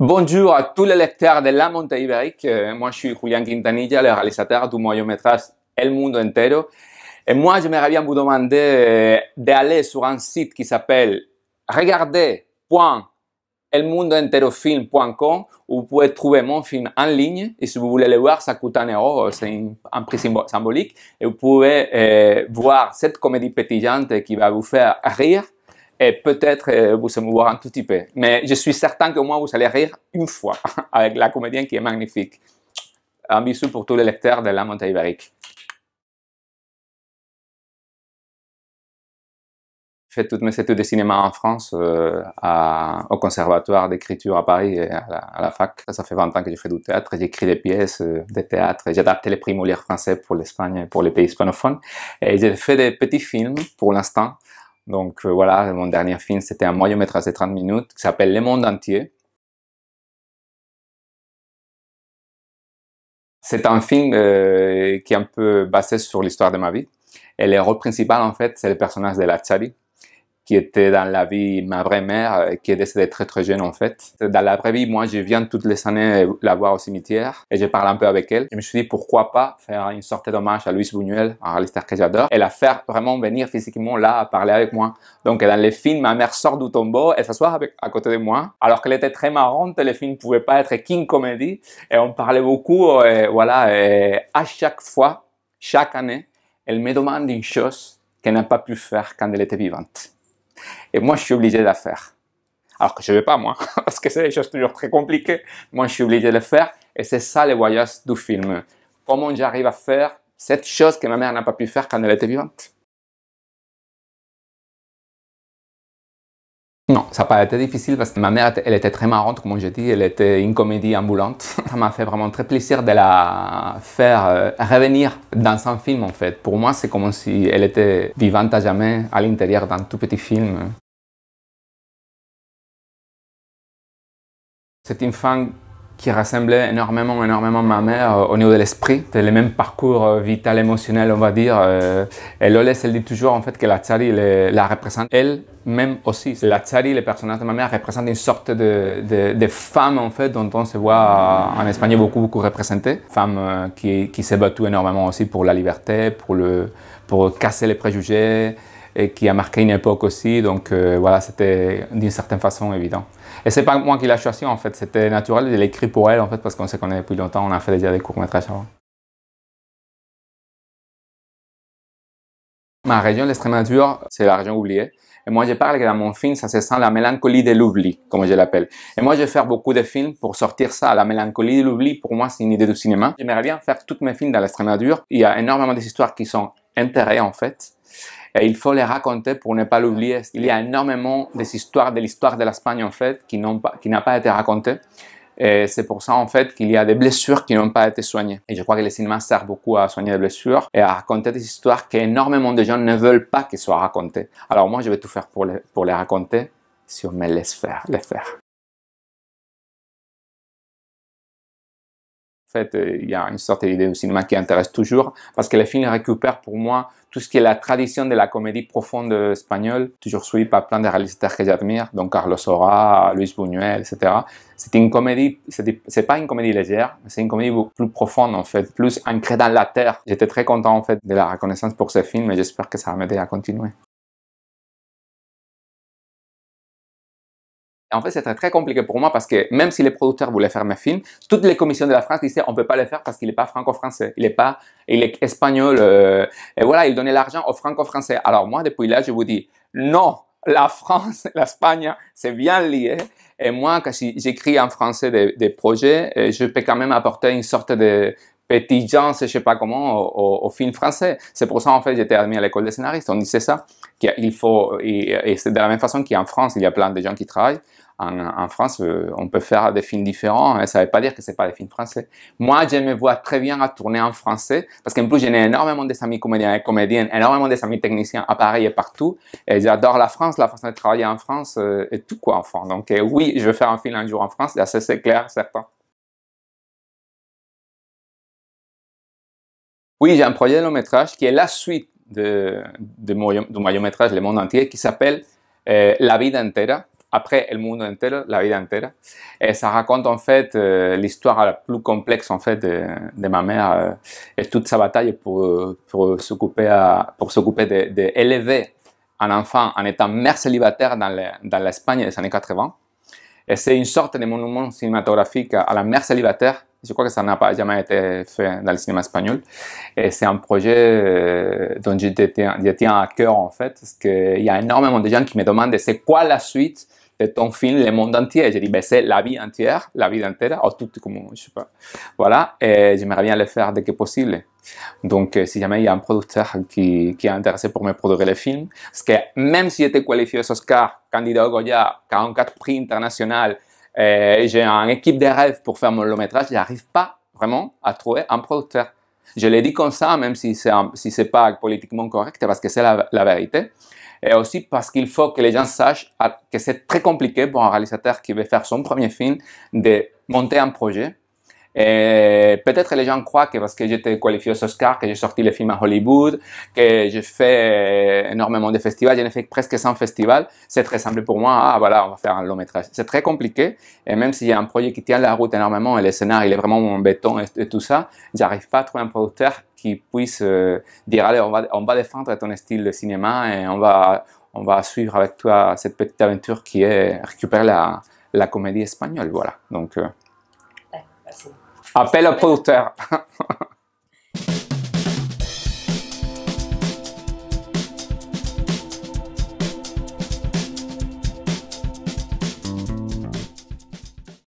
Bonjour à tous les lecteurs de La Montagne Ibérique. Moi, je suis Julián Quintanilla, le réalisateur du moyen-métrage El Mundo Entero. Et moi, j'aimerais bien vous demander d'aller sur un site qui s'appelle regarder.elmundoenterofilm.com où vous pouvez trouver mon film en ligne. Et si vous voulez le voir, ça coûte 1 €, c'est un prix symbolique. Et vous pouvez voir cette comédie pétillante qui va vous faire rire. Et peut-être vous émouvoir un tout petit peu. Mais je suis certain que moi, vous allez rire une fois avec la comédienne qui est magnifique. Un bisou pour tous les lecteurs de La Montagne Ibérique. J'ai fait toutes mes études de cinéma en France, au Conservatoire d'écriture à Paris et à la fac. Ça fait 20 ans que je fais du théâtre. J'écris des pièces de théâtre. J'ai adapté les prix Molière français pour l'Espagne et pour les pays hispanophones. Et j'ai fait des petits films pour l'instant. Donc voilà, mon dernier film, c'était un moyen-métrage de 30 minutes qui s'appelle Le Monde Entier. C'est un film qui est un peu basé sur l'histoire de ma vie. Et le rôle principal, en fait, c'est le personnage de la Tchadi, qui était dans la vie ma vraie mère, qui est décédée très très jeune en fait. Dans la vraie vie, moi je viens toutes les années la voir au cimetière et je parle un peu avec elle. Je me suis dit pourquoi pas faire une sorte d'hommage à Luis Buñuel, un réalisateur que j'adore, et la faire vraiment venir physiquement là à parler avec moi. Donc dans les films, ma mère sort du tombeau et s'assoit à côté de moi. Alors qu'elle était très marrante, les films ne pouvaient pas être qu'une comédie et on parlait beaucoup. Et voilà, et à chaque fois, chaque année, elle me demande une chose qu'elle n'a pas pu faire quand elle était vivante. Et moi, je suis obligé de la faire. Alors que je ne vais pas, moi, parce que c'est des choses toujours très compliquées. Moi, je suis obligé de le faire. Et c'est ça le voyage du film. Comment j'arrive à faire cette chose que ma mère n'a pas pu faire quand elle était vivante. Non, ça n'a pas été difficile parce que ma mère, elle était très marrante, comme je dis. Elle était une comédie ambulante. Ça m'a fait vraiment très plaisir de la faire revenir dans un film, en fait. Pour moi, c'est comme si elle était vivante à jamais à l'intérieur d'un tout petit film. C'est une femme qui ressemblait énormément à ma mère au niveau de l'esprit. C'est le même parcours vital, émotionnel, on va dire. Et Loles, elle dit toujours en fait que la Tchadi la représente elle-même aussi. La Tchadi, le personnage de ma mère, représente une sorte de femme en fait dont on se voit en Espagne beaucoup représenté. Femme qui s'est battue énormément aussi pour la liberté, pour casser les préjugés, et qui a marqué une époque aussi, donc voilà, c'était d'une certaine façon évident. Et c'est pas moi qui l'ai choisi en fait, c'était naturel, je l'ai écrit pour elle en fait, parce qu'on se connaît depuis longtemps, on a fait déjà des courts-métrages avant. Ma région, l'Extrémadure, c'est la région oubliée. Et moi, je parle que dans mon film, ça se sent la mélancolie de l'oubli, comme je l'appelle. Et moi, je vais faire beaucoup de films pour sortir ça, la mélancolie de l'oubli. Pour moi, c'est une idée du cinéma. J'aimerais bien faire tous mes films dans l'Extrémadure. Il y a énormément d'histoires qui sont intéressantes en fait. Et il faut les raconter pour ne pas l'oublier. Il y a énormément d'histoires de l'histoire de l'Espagne en fait qui n'a pas été racontée. Et c'est pour ça en fait qu'il y a des blessures qui n'ont pas été soignées. Et je crois que le cinéma sert beaucoup à soigner les blessures et à raconter des histoires qu'énormément de gens ne veulent pas qu'elles soient racontées. Alors moi je vais tout faire pour les raconter si on me laisse les faire. En fait, il y a une sorte d'idée du cinéma qui intéresse toujours parce que les films récupèrent pour moi tout ce qui est la tradition de la comédie profonde espagnole, toujours suivi par plein de réalisateurs que j'admire, donc Carlos Saura, Luis Buñuel, etc. C'est une comédie, c'est pas une comédie légère, c'est une comédie beaucoup plus profonde en fait, plus ancrée dans la terre. J'étais très content en fait de la reconnaissance pour ce film et j'espère que ça va m'aider à continuer. En fait, c'était très compliqué pour moi parce que même si les producteurs voulaient faire mes films, toutes les commissions de la France disaient on peut pas le faire parce qu'il n'est pas franco-français, il est espagnol, et voilà, ils donnaient l'argent aux franco-français. Alors moi, depuis là, je vous dis non, la France, l'Espagne, c'est bien lié. Et moi, quand j'écris en français des projets, je peux quand même apporter une sorte de petite je sais pas comment, au film français. C'est pour ça, en fait, j'étais admis à l'école des scénaristes. On disait ça, qu'il faut, et c'est de la même façon qu'en France, il y a plein de gens qui travaillent. En France, on peut faire des films différents, et ça ne veut pas dire que ce n'est pas des films français. Moi, je me vois très bien à tourner en français, parce qu'en plus, j'ai énormément d'amis comédiens et comédiennes, énormément d'amis techniciens à Paris et partout, et j'adore la France, la façon de travailler en France, et tout quoi, enfin. Donc oui, je vais faire un film un jour en France, c'est clair, certain. Oui, j'ai un projet de long métrage qui est la suite du moyen métrage Le Monde Entier, qui s'appelle La Vida Entera. après El Mundo Entero, La Vida Entera. Et ça raconte en fait l'histoire la plus complexe en fait de ma mère et toute sa bataille pour s'occuper d'élever un enfant en étant mère célibataire dans l'Espagne des années 80. Et c'est une sorte de monument cinématographique à la mère célibataire. Je crois que ça n'a pas jamais été fait dans le cinéma espagnol. Et c'est un projet dont je tiens à cœur en fait, parce qu'il y a énormément de gens qui me demandent c'est quoi la suite de ton film Le Monde Entier. Je dis ben, c'est la vie entière, la vie entière, ou tout comme je sais pas. Voilà, et j'aimerais bien le faire dès que possible. Donc, si jamais il y a un producteur qui est intéressé pour me produire le film, parce que même si j'étais qualifié aux Oscars, candidat au Goya, 44 prix internationaux, j'ai une équipe de rêve pour faire mon long métrage, je n'arrive pas vraiment à trouver un producteur. Je l'ai dit comme ça, même si c'est pas politiquement correct, parce que c'est la vérité. Et aussi parce qu'il faut que les gens sachent que c'est très compliqué pour un réalisateur qui veut faire son premier film de monter un projet. Et peut-être les gens croient que parce que j'étais qualifié aux Oscars, que j'ai sorti le film à Hollywood, que j'ai fait énormément de festivals, j'en ai fait presque 100 festivals, c'est très simple pour moi, ah voilà, on va faire un long métrage. C'est très compliqué, et même s'il y a un projet qui tient la route énormément, et le scénario il est vraiment en béton et tout ça, j'arrive pas à trouver un producteur qui puisse dire, allez, on va défendre ton style de cinéma, et on va suivre avec toi cette petite aventure qui est récupérer la comédie espagnole, voilà. Donc, appel au producteur.